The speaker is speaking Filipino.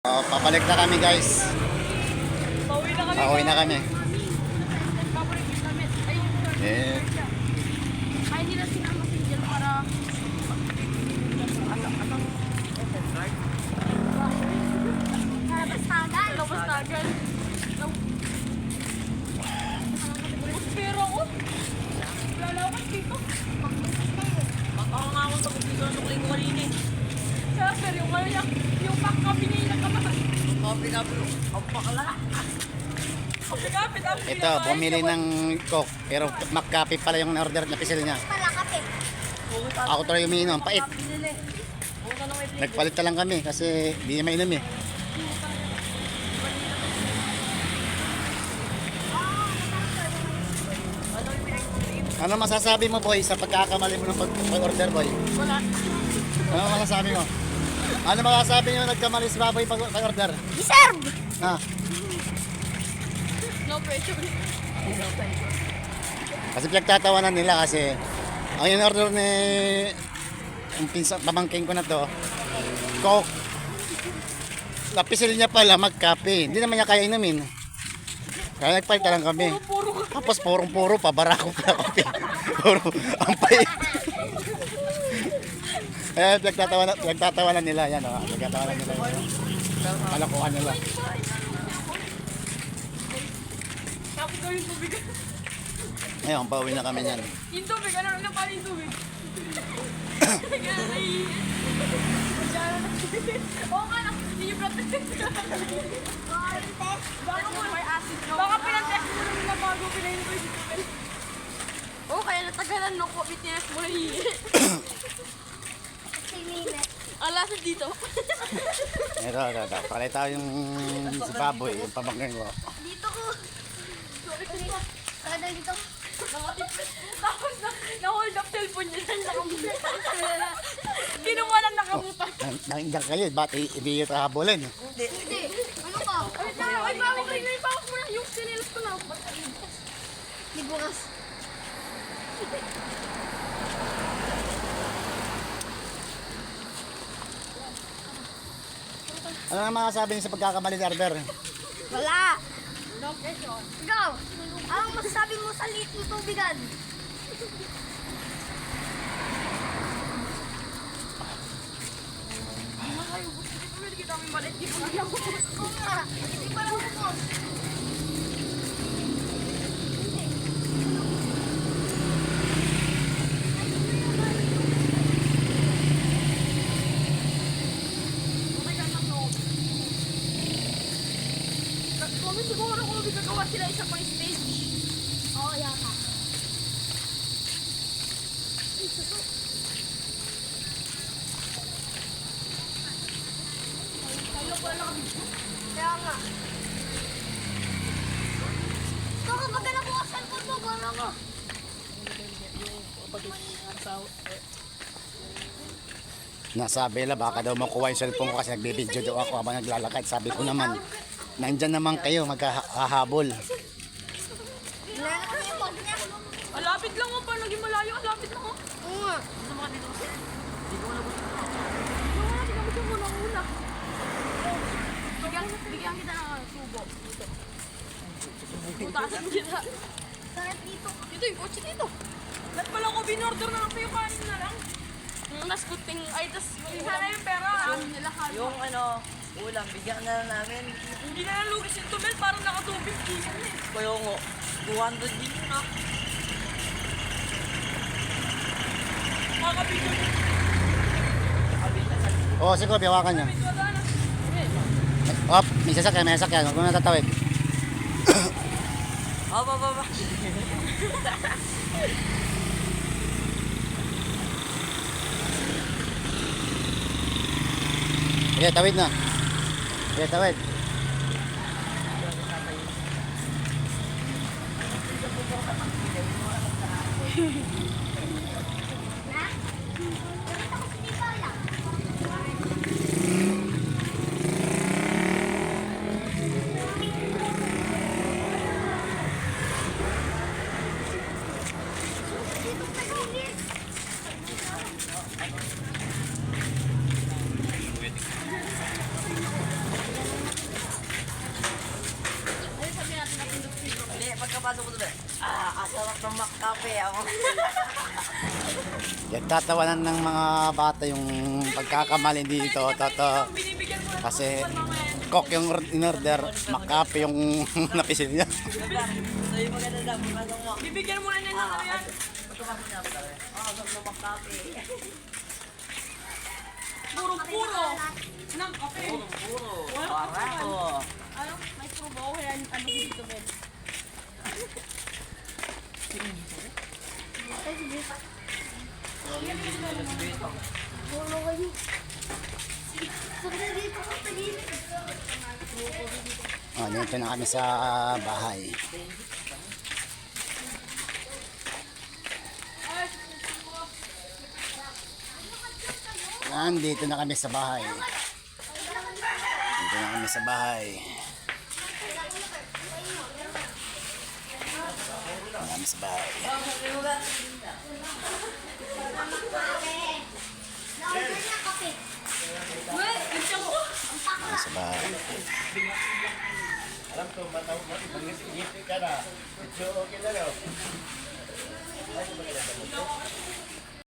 Papalik na kami guys. Pauwi na kami. Pauwi na kami. Paborito namin. Ayun. Eh, Ay, hindi na sinama si Angel para... Labas tagal. Labas tagal. Pero ako. Lalawas dito. Ako nga ako sa dito ng sukling walini. Sir, yung ano niya, yung pack kami niya yung nagkamahal. Coffee na bro. Ang bakla. Kapit, ito, bumili ng Coke. Pero McCafe pala yung order na pisil niya. Ako tuloy umiinom, pait. Nagpalit na lang kami kasi hindi niya mainom eh. Ano masasabi mo boy sa pagkakamali mo ng pag-order boy? Wala. Ano masasabi mo? Ano masasabi niyo nagkamali si Baboy pag-order? Deserve! Ha? No pressure. Kasi pinagtatawanan nila kasi ang in-order ni yung pamangking ko na to, Coke. Lapisil niya pala magkape. Hindi naman niya kaya inumin. Kaya nagpalit na lang kami. Puro. Tapos purong-puro pa, barako pa kape. Puro, ang pait. Eh, pinagtatawanan nila. Yan o, pinagtatawanan nila. Kalakuhan nila. Tapos daw yung tubig. Ngayon, pauwi na kami niyan. Yung tubig, ano pala yung tubig? Oo nga lang, hindi yung blood test. Baka pinatest mo naman na bago pinayin ko yung tubig. Oo, kaya natagalan nung COVID-19 mo na hihi. Ang lasa dito. Ito. Pakita ko yung si Baboy, yung pamangking ko. Dito ko. Kada dito. Tapos na-hold up cellphone niya. Nakamutan. Kinuha lang nakamutan. Nandiyan kayo, ba't hindi yung habulin? Hindi. Ano ka? Ay, bawak kayo. Ay, bawak mo na. Yung sinilas ko na. Di bukas. Ano nga masasabi niyo sa pagkakamali ni order? Wala. No pressure. Ikaw, anong masasabi mo sa liit ng tubigan? Hindi pa lang ubos. Kami siguro kung gagawa sila isa pang stage. Oo, yata. Tayo pa lang kami. Kaya nga. Ito kapag nakuha sa cellphone mo, gano'n ako. Nasabi nila baka daw makuha yung cellphone ko kasi nagbibideo daw ako habang naglalakad. Sabi ko naman, nandyan naman kayo maghahabol. Alapit lang mo pa, naging malayo. Alapit lang mo. Oo nga. Gusto mo ka dito kasi? Hindi ko wala gusto. Oo nga, tingnan mo siya una. Bigyan kita ng subo. Dito. Butasan kita. Sarap dito. Dito yung kotse dito. Lahat pala ko binorder na lang yung kanin na lang. Nas kuting, ay tas sana yung pera. Yung ulam, bigyan na lang namin. Hindi na nalugis yung tumel, parang nakatubig. Kaya nga, 200 din yun ah. Makakabigyan mo. Oo, siguro, biwakan niya. Hop, may sasakyan. Huwag mo natatawid. Ba. Sige, tawid na. Sige, tawid. pasok ko doon. Asarap ng McCafe ako. Nagtatawanan ng mga bata yung pagkakamali dito, toto. Binibigyan mo na Kasi coke yung in-order, makape yung napisil niya. So yung maganda daw, pasok mo. Bibigyan mo na niya ng ano yan. Pasok niya pala. Asarap ng McCafe. Puro-puro. Ng kape. Puro. Parako. Ano? May promo. Kaya ano dito, Ben? Dito na kami sa bahay. Dito na kami sa bahay. Dito na kami sa bahay. Dito na kami sa bahay. Sa bahay. Alam ko, matawag ka na. Medyo okay na, no?